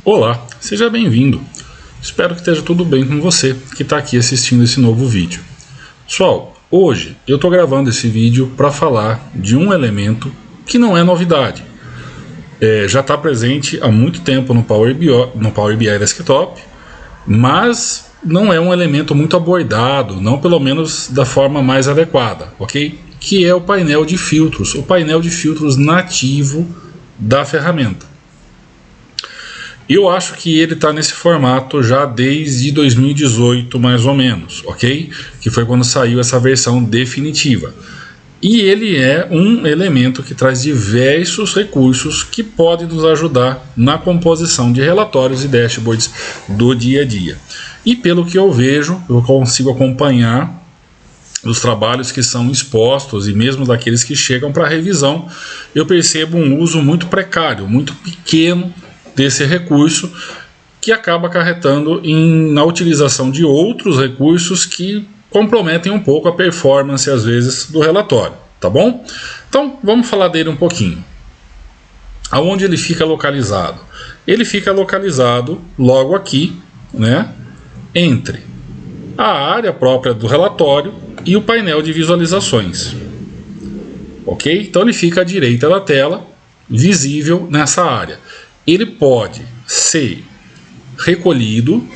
Olá, seja bem-vindo. Espero que esteja tudo bem com você que está aqui assistindo esse novo vídeo. Pessoal, hoje eu estou gravando esse vídeo para falar de um elemento que não é novidade. Já está presente há muito tempo no Power BI Desktop, mas não é um elemento muito abordado, não pelo menos da forma mais adequada, ok? Que é o painel de filtros, o painel de filtros nativo da ferramenta. Eu acho que ele está nesse formato já desde 2018, mais ou menos, ok? Que foi quando saiu essa versão definitiva. E ele é um elemento que traz diversos recursos que podem nos ajudar na composição de relatórios e dashboards do dia a dia. E pelo que eu vejo, eu consigo acompanhar os trabalhos que são expostos e mesmo daqueles que chegam para revisão, eu percebo um uso muito precário, muito pequeno desse recurso, que acaba acarretando na utilização de outros recursos que comprometem um pouco a performance, às vezes, do relatório, tá bom? Então, vamos falar dele um pouquinho. Aonde ele fica localizado? Ele fica localizado logo aqui, né, entre a área própria do relatório e o painel de visualizações. Ok? Então ele fica à direita da tela, visível nessa área. Ele pode ser recolhido,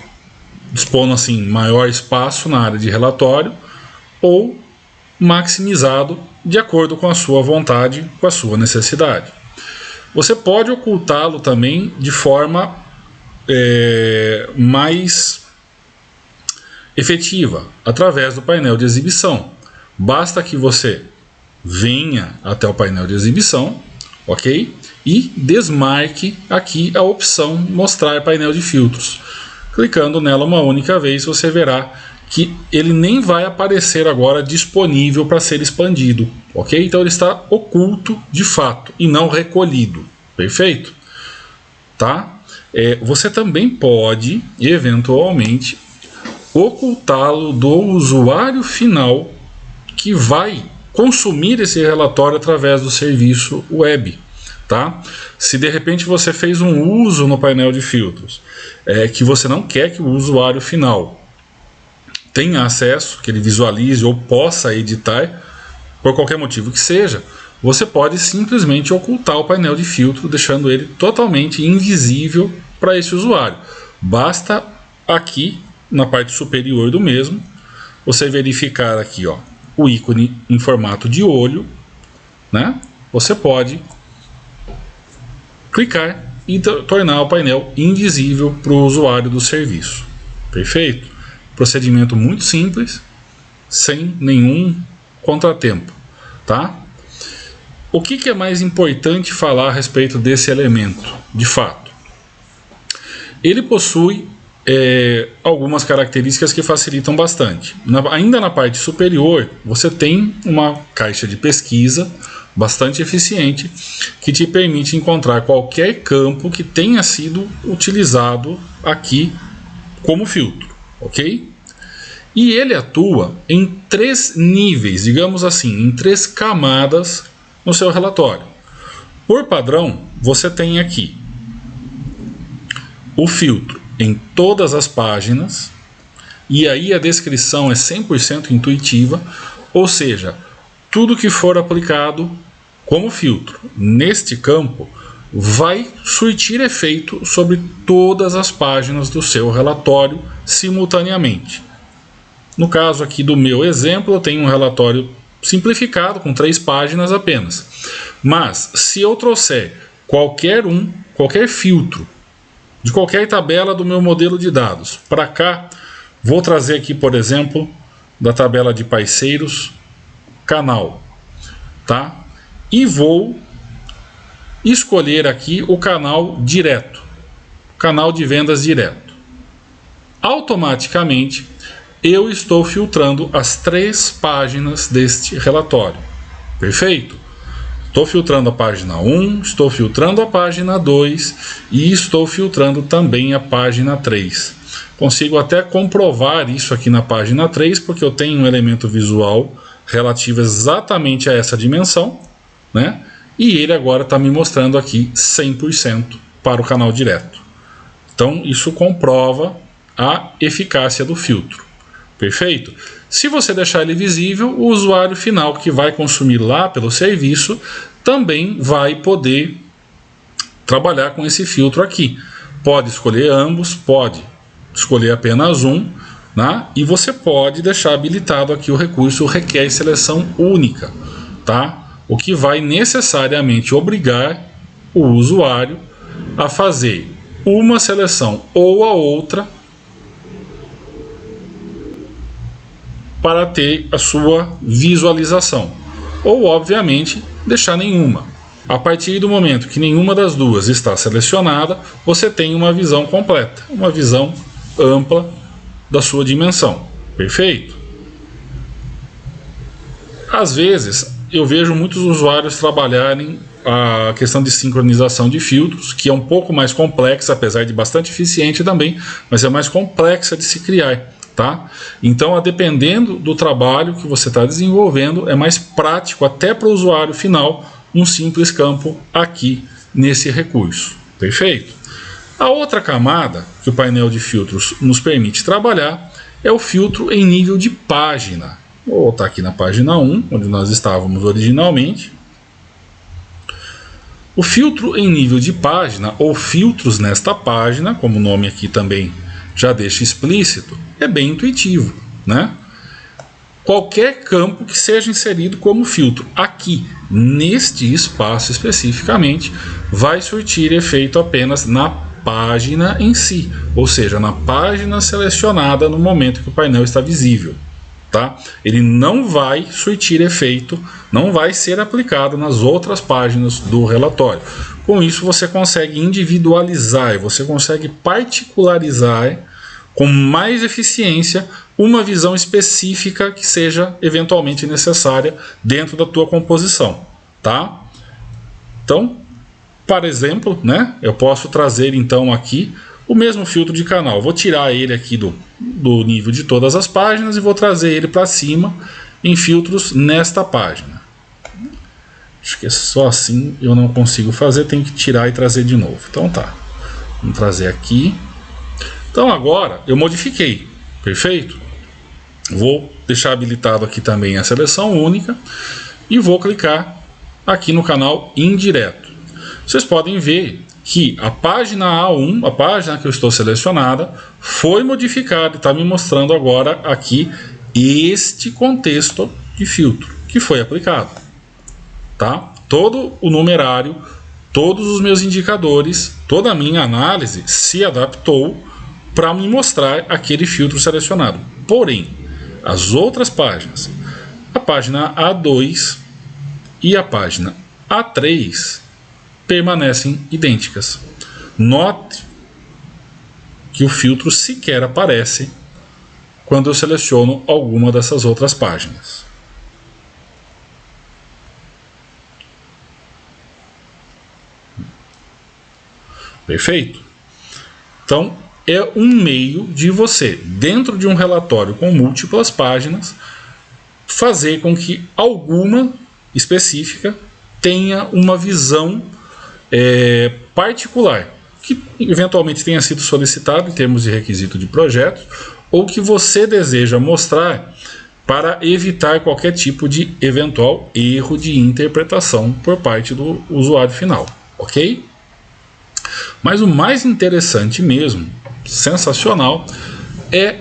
dispondo assim maior espaço na área de relatório, ou maximizado de acordo com a sua vontade, com a sua necessidade. Você pode ocultá-lo também de forma mais efetiva, através do painel de exibição. Basta que você venha até o painel de exibição, ok? E desmarque aqui a opção mostrar painel de filtros. Clicando nela uma única vez, você verá que ele nem vai aparecer agora disponível para ser expandido, ok? Então ele está oculto de fato e não recolhido, perfeito? Tá? Você também pode, eventualmente, ocultá-lo do usuário final que vai consumir esse relatório através do serviço web. Tá? Se de repente você fez um uso no painel de filtros que você não quer que o usuário final tenha acesso, que ele visualize ou possa editar, por qualquer motivo que seja, você pode simplesmente ocultar o painel de filtro, deixando ele totalmente invisível para esse usuário. Basta aqui na parte superior do mesmo você verificar aqui, ó, o ícone em formato de olho, né? Você pode clicar e tornar o painel invisível para o usuário do serviço. Perfeito? Procedimento muito simples, sem nenhum contratempo, tá? O que é mais importante falar a respeito desse elemento? De fato, ele possui algumas características que facilitam bastante. Ainda na parte superior, você tem uma caixa de pesquisa bastante eficiente, que te permite encontrar qualquer campo que tenha sido utilizado aqui como filtro, ok? E ele atua em 3 níveis, digamos assim, em 3 camadas no seu relatório. Por padrão, você tem aqui o filtro em todas as páginas, e aí a descrição é 100% intuitiva, ou seja, tudo que for aplicado como filtro neste campo vai surtir efeito sobre todas as páginas do seu relatório simultaneamente. No caso aqui do meu exemplo, eu tenho um relatório simplificado com 3 páginas apenas. Mas se eu trouxer qualquer filtro de qualquer tabela do meu modelo de dados para cá, vou trazer aqui, por exemplo, da tabela de parceiros, canal, tá? E vou escolher aqui o canal direto, canal de vendas direto. Automaticamente eu estou filtrando as 3 páginas deste relatório. Perfeito? Estou filtrando a página 1, estou filtrando a página 2 e estou filtrando também a página 3. Consigo até comprovar isso aqui na página 3, porque eu tenho um elemento visual relativo exatamente a essa dimensão, né? E ele agora está me mostrando aqui 100% para o canal direto. Então isso comprova a eficácia do filtro. Perfeito? Se você deixar ele visível, o usuário final que vai consumir lá pelo serviço também vai poder trabalhar com esse filtro aqui. Pode escolher ambos, pode escolher apenas um, né? E você pode deixar habilitado aqui o recurso requer seleção única, tá? O que vai necessariamente obrigar o usuário a fazer uma seleção ou a outra para ter a sua visualização, ou obviamente deixar nenhuma. A partir do momento que nenhuma das duas está selecionada, você tem uma visão completa, uma visão ampla da sua dimensão. Perfeito? Às vezes eu vejo muitos usuários trabalharem a questão de sincronização de filtros, que é um pouco mais complexa, apesar de bastante eficiente também, mas é mais complexa de se criar, tá? Então, a dependendo do trabalho que você está desenvolvendo, é mais prático até para o usuário final um simples campo aqui nesse recurso. Perfeito? A outra camada que o painel de filtros nos permite trabalhar é o filtro em nível de página. Vou voltar aqui na página 1, onde nós estávamos originalmente. O filtro em nível de página, ou filtros nesta página, como o nome aqui também já deixa explícito, é bem intuitivo, né? Qualquer campo que seja inserido como filtro aqui, neste espaço especificamente, vai surtir efeito apenas na página em si, ou seja, na página selecionada no momento que o painel está visível. Tá? Ele não vai surtir efeito, não vai ser aplicado nas outras páginas do relatório. Com isso você consegue individualizar, você consegue particularizar com mais eficiência uma visão específica que seja eventualmente necessária dentro da tua composição. Tá? Então, por exemplo, né, eu posso trazer então aqui o mesmo filtro de canal. Vou tirar ele aqui do nível de todas as páginas e vou trazer ele para cima em filtros nesta página. Acho que é só assim eu não consigo fazer, tenho que tirar e trazer de novo. Então tá, vamos trazer aqui. Então agora eu modifiquei, perfeito? Vou deixar habilitado aqui também a seleção única e vou clicar aqui no canal indireto. Vocês podem ver que a página A1, a página que eu estou selecionada, foi modificada e está me mostrando agora aqui este contexto de filtro que foi aplicado. Tá? Todo o numerário, todos os meus indicadores, toda a minha análise se adaptou para me mostrar aquele filtro selecionado. Porém, as outras páginas, a página A2 e a página A3, permanecem idênticas. Note que o filtro sequer aparece quando eu seleciono alguma dessas outras páginas. Perfeito? Então, é um meio de você, dentro de um relatório com múltiplas páginas, fazer com que alguma específica tenha uma visão particular, que eventualmente tenha sido solicitado em termos de requisito de projeto, ou que você deseja mostrar para evitar qualquer tipo de eventual erro de interpretação por parte do usuário final, ok? Mas o mais interessante mesmo, sensacional, é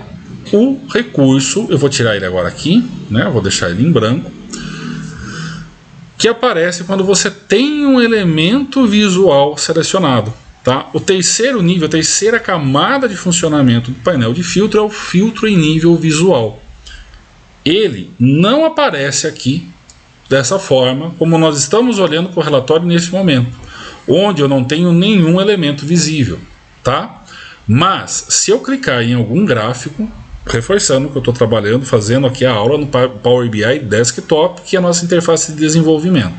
o recurso, eu vou tirar ele agora aqui, né? Vou deixar ele em branco, que aparece quando você tem um elemento visual selecionado. Tá? O terceiro nível, a terceira camada de funcionamento do painel de filtro é o filtro em nível visual. Ele não aparece aqui dessa forma, como nós estamos olhando para o relatório nesse momento, onde eu não tenho nenhum elemento visível. Tá? Mas, se eu clicar em algum gráfico, reforçando que eu estou trabalhando, fazendo aqui a aula no Power BI Desktop, que é a nossa interface de desenvolvimento.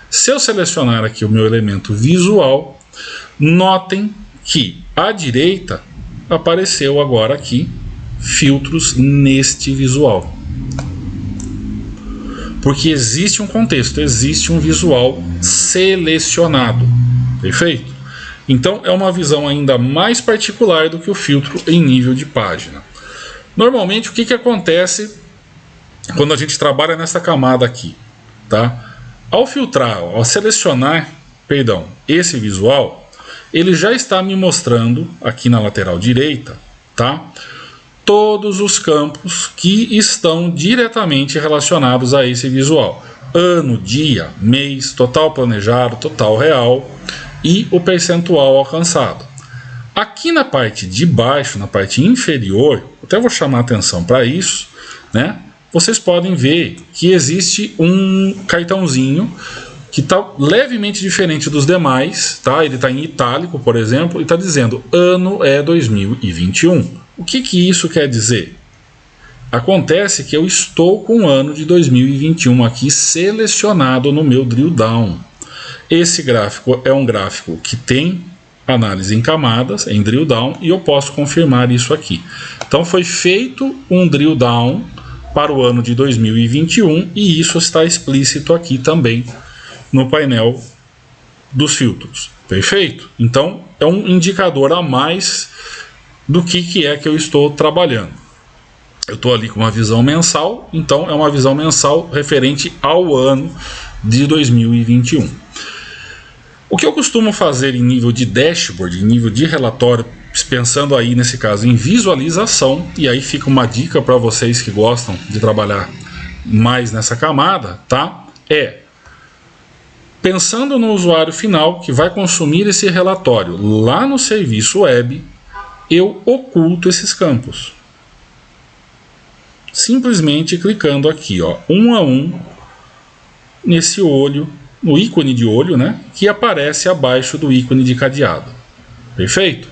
Se eu selecionar aqui o meu elemento visual, notem que à direita apareceu agora aqui filtros neste visual. Porque existe um contexto, existe um visual selecionado. Perfeito? Então é uma visão ainda mais particular do que o filtro em nível de página. Normalmente o que acontece quando a gente trabalha nessa camada aqui, tá? Ao filtrar, ao selecionar, perdão, esse visual, ele já está me mostrando aqui na lateral direita, tá? Todos os campos que estão diretamente relacionados a esse visual. Ano, dia, mês, total planejado, total real e o percentual alcançado. Aqui na parte de baixo, na parte inferior, até vou chamar a atenção para isso, né? Vocês podem ver que existe um cartãozinho que está levemente diferente dos demais, tá? Ele está em itálico, por exemplo, e está dizendo ano é 2021. O que isso quer dizer? Acontece que eu estou com o ano de 2021 aqui selecionado no meu drill down. Esse gráfico é um gráfico que tem análise em camadas, em drill down, e eu posso confirmar isso aqui. Então foi feito um drill down para o ano de 2021 e isso está explícito aqui também no painel dos filtros. Perfeito? Então é um indicador a mais do que é que eu estou trabalhando. Eu estou ali com uma visão mensal, então é uma visão mensal referente ao ano de 2021. O que eu costumo fazer em nível de dashboard, em nível de relatório, pensando aí nesse caso em visualização, e aí fica uma dica para vocês que gostam de trabalhar mais nessa camada, tá? Pensando no usuário final que vai consumir esse relatório lá no serviço web, eu oculto esses campos. Simplesmente clicando aqui, ó, um a um, nesse olho, no ícone de olho, né, que aparece abaixo do ícone de cadeado. Perfeito?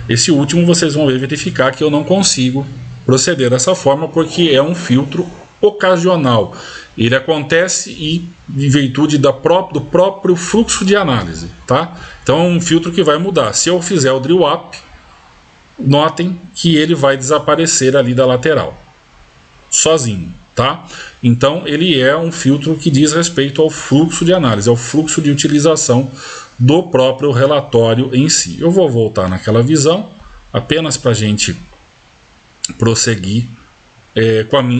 Esse último vocês vão verificar que eu não consigo proceder dessa forma porque é um filtro ocasional. Ele acontece em virtude do próprio fluxo de análise, tá? Então é um filtro que vai mudar. Se eu fizer o drill up, notem que ele vai desaparecer ali da lateral, sozinho, tá? Então ele é um filtro que diz respeito ao fluxo de análise, ao fluxo de utilização do próprio relatório em si. Eu vou voltar naquela visão, apenas para a gente prosseguir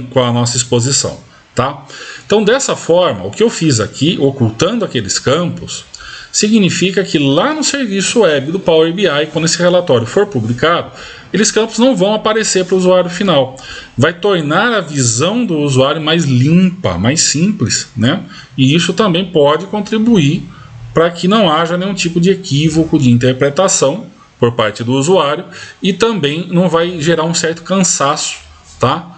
com a nossa exposição, tá? Então dessa forma, o que eu fiz aqui, ocultando aqueles campos, significa que lá no serviço web do Power BI, quando esse relatório for publicado, aqueles campos não vão aparecer para o usuário final. Vai tornar a visão do usuário mais limpa, mais simples, né? E isso também pode contribuir para que não haja nenhum tipo de equívoco de interpretação por parte do usuário e também não vai gerar um certo cansaço, tá?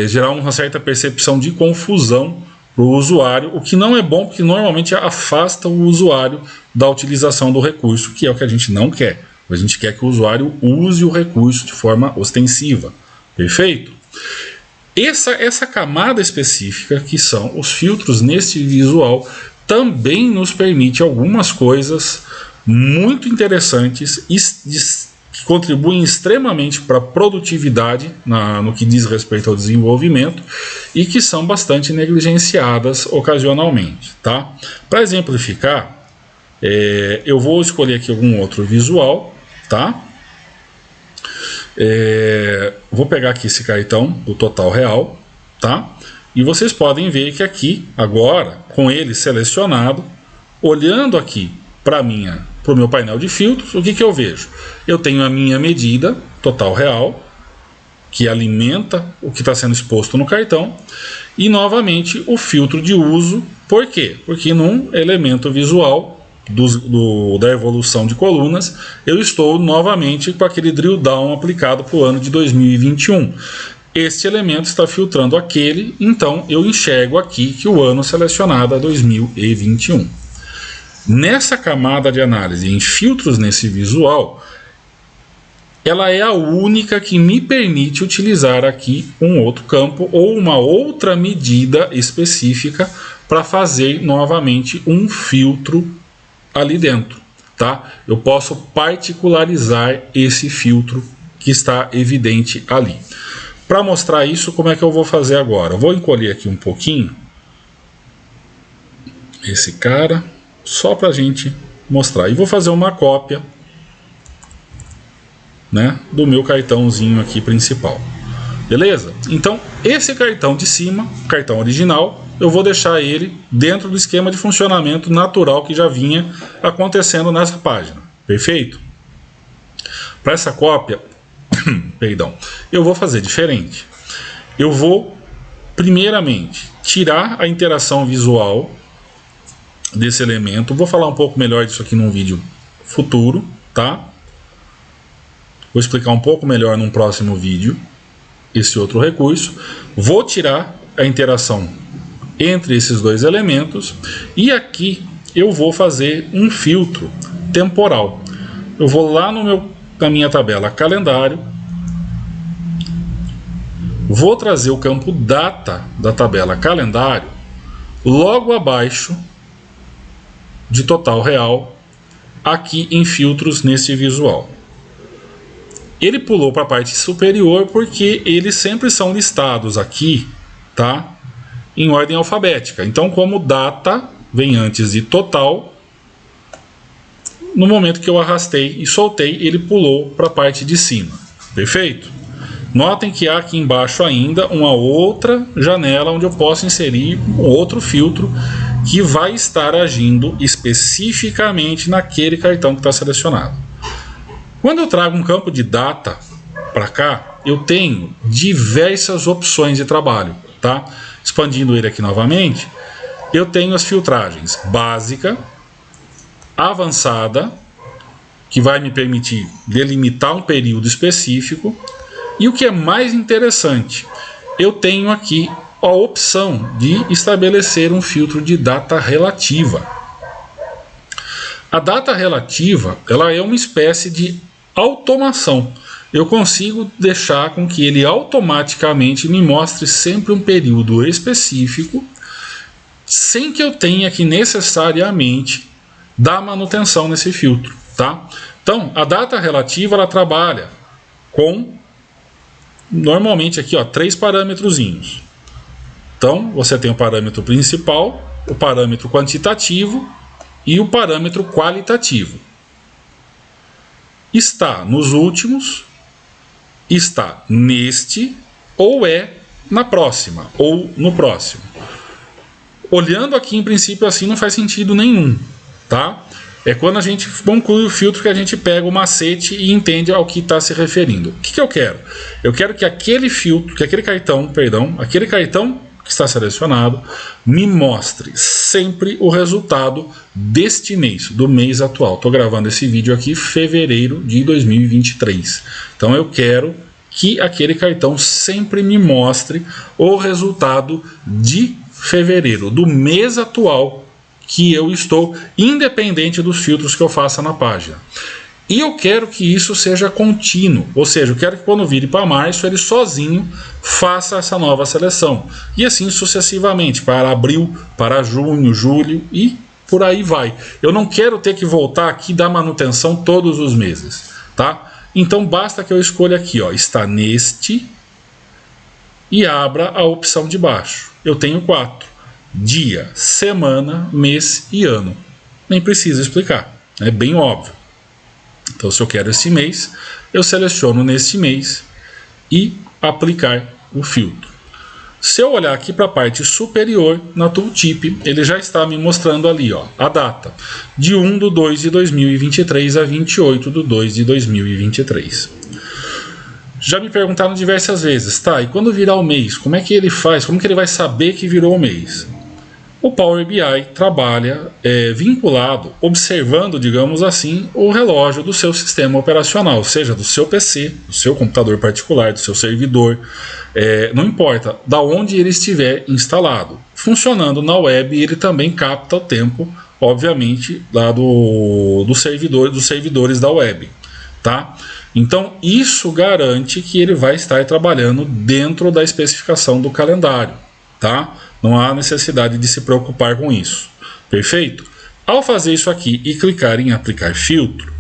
Gerar uma certa percepção de confusão para o usuário, o que não é bom, porque normalmente afasta o usuário da utilização do recurso, que é o que a gente não quer. A gente quer que o usuário use o recurso de forma ostensiva. Perfeito? Essa camada específica, que são os filtros nesse visual, também nos permite algumas coisas muito interessantes que contribuem extremamente para a produtividade no que diz respeito ao desenvolvimento e que são bastante negligenciadas ocasionalmente, tá? Para exemplificar, eu vou escolher aqui algum outro visual, tá? Vou pegar aqui esse cartão do total real, tá? E vocês podem ver que aqui, agora, com ele selecionado, olhando aqui para o meu painel de filtros, o que eu vejo? Eu tenho a minha medida total real, que alimenta o que está sendo exposto no cartão, e novamente o filtro de uso. Por quê? Porque num elemento visual da evolução de colunas, eu estou novamente com aquele drill down aplicado para o ano de 2021. Este elemento está filtrando aquele, então eu enxergo aqui que o ano selecionado é 2021. Nessa camada de análise, em filtros nesse visual, ela é a única que me permite utilizar aqui um outro campo ou uma outra medida específica para fazer novamente um filtro ali dentro, tá? Eu posso particularizar esse filtro que está evidente ali. Para mostrar isso, como é que eu vou fazer agora? Eu vou encolher aqui um pouquinho esse cara, só para a gente mostrar. E vou fazer uma cópia, né, do meu cartãozinho aqui principal. Beleza? Então, esse cartão de cima, cartão original, eu vou deixar ele dentro do esquema de funcionamento natural que já vinha acontecendo nessa página. Perfeito? Para essa cópia, perdão, eu vou fazer diferente. Eu vou, primeiramente, tirar a interação visual desse elemento. Vou falar um pouco melhor disso aqui num vídeo futuro, tá? Vou explicar um pouco melhor num próximo vídeo esse outro recurso. Vou tirar a interação entre esses dois elementos e aqui eu vou fazer um filtro temporal. Eu vou lá na minha tabela calendário, vou trazer o campo data da tabela calendário logo abaixo de total real, aqui em filtros nesse visual. Ele pulou para a parte superior porque eles sempre são listados aqui, tá? Em ordem alfabética. Então, como data vem antes de total, no momento que eu arrastei e soltei, ele pulou para a parte de cima. Perfeito? Notem que há aqui embaixo ainda uma outra janela onde eu posso inserir um outro filtro que vai estar agindo especificamente naquele cartão que está selecionado. Quando eu trago um campo de data para cá, eu tenho diversas opções de trabalho, tá? Expandindo ele aqui novamente, eu tenho as filtragens básica, avançada, que vai me permitir delimitar um período específico, e o que é mais interessante, eu tenho aqui a opção de estabelecer um filtro de data relativa. A data relativa, ela é uma espécie de automação. Eu consigo deixar com que ele automaticamente me mostre sempre um período específico, sem que eu tenha que necessariamente dar manutenção nesse filtro, tá? Então, a data relativa, ela trabalha com, normalmente aqui, ó, 3 parâmetrozinhos. Então, você tem o parâmetro principal, o parâmetro quantitativo e o parâmetro qualitativo. Está nos últimos, está neste, ou é na próxima, ou no próximo. Olhando aqui, em princípio, assim não faz sentido nenhum, tá? É quando a gente conclui o filtro que a gente pega o macete e entende ao que está se referindo. O que eu quero? Eu quero que aquele filtro, que aquele cartão que está selecionado, me mostre sempre o resultado deste mês, do mês atual. Estou gravando esse vídeo aqui em fevereiro de 2023. Então eu quero que aquele cartão sempre me mostre o resultado de fevereiro, do mês atual que eu estou, independente dos filtros que eu faça na página. E eu quero que isso seja contínuo, ou seja, eu quero que quando vire para março, ele sozinho faça essa nova seleção. E assim sucessivamente, para abril, para junho, julho e por aí vai. Eu não quero ter que voltar aqui e dar manutenção todos os meses, tá? Então basta que eu escolha aqui, ó, está neste e abra a opção de baixo. Eu tenho 4: dia, semana, mês e ano. Nem precisa explicar, é bem óbvio. Então, se eu quero esse mês, eu seleciono nesse mês e aplicar o filtro. Se eu olhar aqui para a parte superior, na tooltip, ele já está me mostrando ali, ó, a data de 1/2/2023 a 28/2/2023. Já me perguntaram diversas vezes, tá, e quando virar o mês, como é que ele faz? Como que ele vai saber que virou o mês? O Power BI trabalha vinculado, observando, digamos assim, o relógio do seu sistema operacional, seja do seu PC, do seu computador particular, do seu servidor, não importa, da onde ele estiver instalado. Funcionando na web, ele também capta o tempo, obviamente, lá dos servidores da web, tá? Então, isso garante que ele vai estar trabalhando dentro da especificação do calendário, tá? Não há necessidade de se preocupar com isso. Perfeito? Ao fazer isso aqui e clicar em aplicar filtro,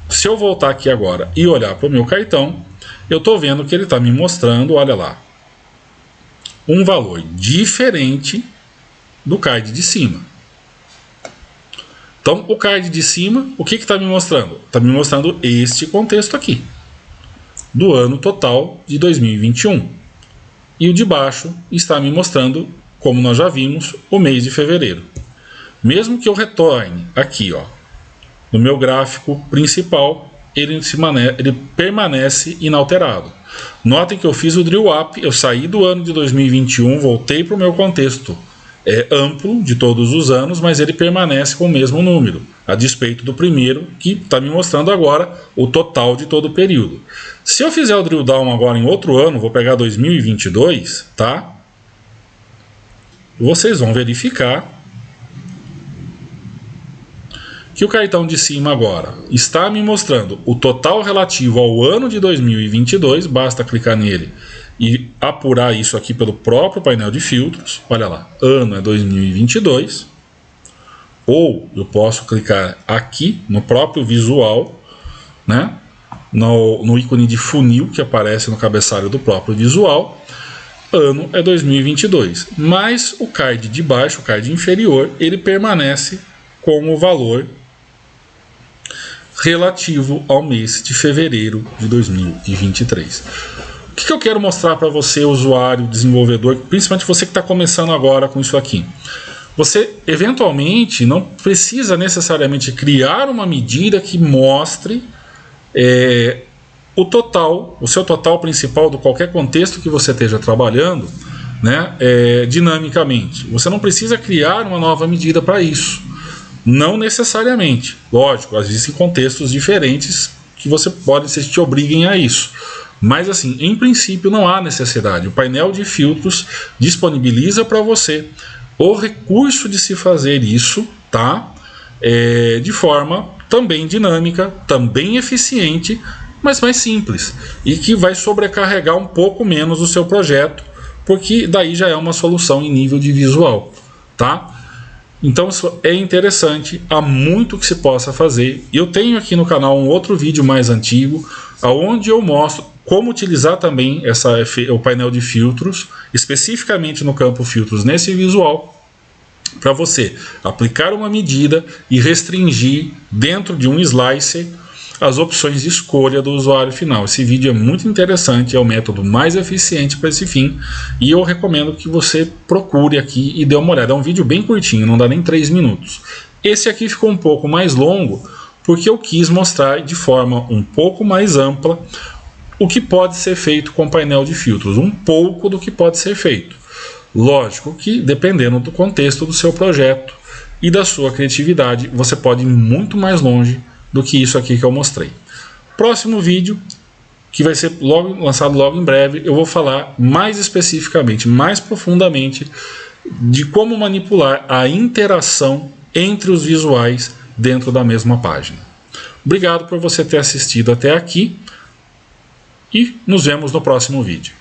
se eu voltar aqui agora e olhar para o meu cartão, eu estou vendo que ele está me mostrando, olha lá, um valor diferente do card de cima. Então, o card de cima, o que está me mostrando? Está me mostrando este contexto aqui, do ano total de 2021. E o de baixo está me mostrando, como nós já vimos, o mês de fevereiro. Mesmo que eu retorne aqui, ó, no meu gráfico principal, ele permanece inalterado. Notem que eu fiz o drill up, eu saí do ano de 2021, voltei para o meu contexto amplo de todos os anos, mas ele permanece com o mesmo número, a despeito do primeiro, que está me mostrando agora o total de todo o período. Se eu fizer o drill down agora em outro ano, vou pegar 2022, tá? Vocês vão verificar que o cartão de cima agora está me mostrando o total relativo ao ano de 2022, basta clicar nele e apurar isso aqui pelo próprio painel de filtros. Olha lá, ano é 2022, ou eu posso clicar aqui no próprio visual, né, no ícone de funil que aparece no cabeçalho do próprio visual, ano é 2022, mas o card de baixo, o card inferior, ele permanece com o valor relativo ao mês de fevereiro de 2023. O que eu quero mostrar para você, usuário, desenvolvedor, principalmente você que está começando agora com isso aqui? Você, eventualmente, não precisa necessariamente criar uma medida que mostre o seu total principal de qualquer contexto que você esteja trabalhando, né, dinamicamente. Você não precisa criar uma nova medida para isso. Não necessariamente. Lógico, existem contextos diferentes que você pode ser que te obriguem a isso. Mas assim, em princípio não há necessidade. O painel de filtros disponibiliza para você o recurso de se fazer isso, tá? De forma também dinâmica, também eficiente, mas mais simples. E que vai sobrecarregar um pouco menos o seu projeto, porque daí já é uma solução em nível de visual, tá? Então isso é interessante, há muito que se possa fazer. Eu tenho aqui no canal um outro vídeo mais antigo, onde eu mostro como utilizar também o painel de filtros, especificamente no campo filtros nesse visual, para você aplicar uma medida e restringir dentro de um slicer as opções de escolha do usuário final. Esse vídeo é muito interessante, é o método mais eficiente para esse fim, e eu recomendo que você procure aqui e dê uma olhada. É um vídeo bem curtinho, não dá nem 3 minutos. Esse aqui ficou um pouco mais longo, porque eu quis mostrar de forma um pouco mais ampla o que pode ser feito com painel de filtros, um pouco do que pode ser feito. Lógico que, dependendo do contexto do seu projeto e da sua criatividade, você pode ir muito mais longe do que isso aqui que eu mostrei. Próximo vídeo, que vai ser lançado logo em breve, eu vou falar mais especificamente, mais profundamente, de como manipular a interação entre os visuais dentro da mesma página. Obrigado por você ter assistido até aqui e nos vemos no próximo vídeo.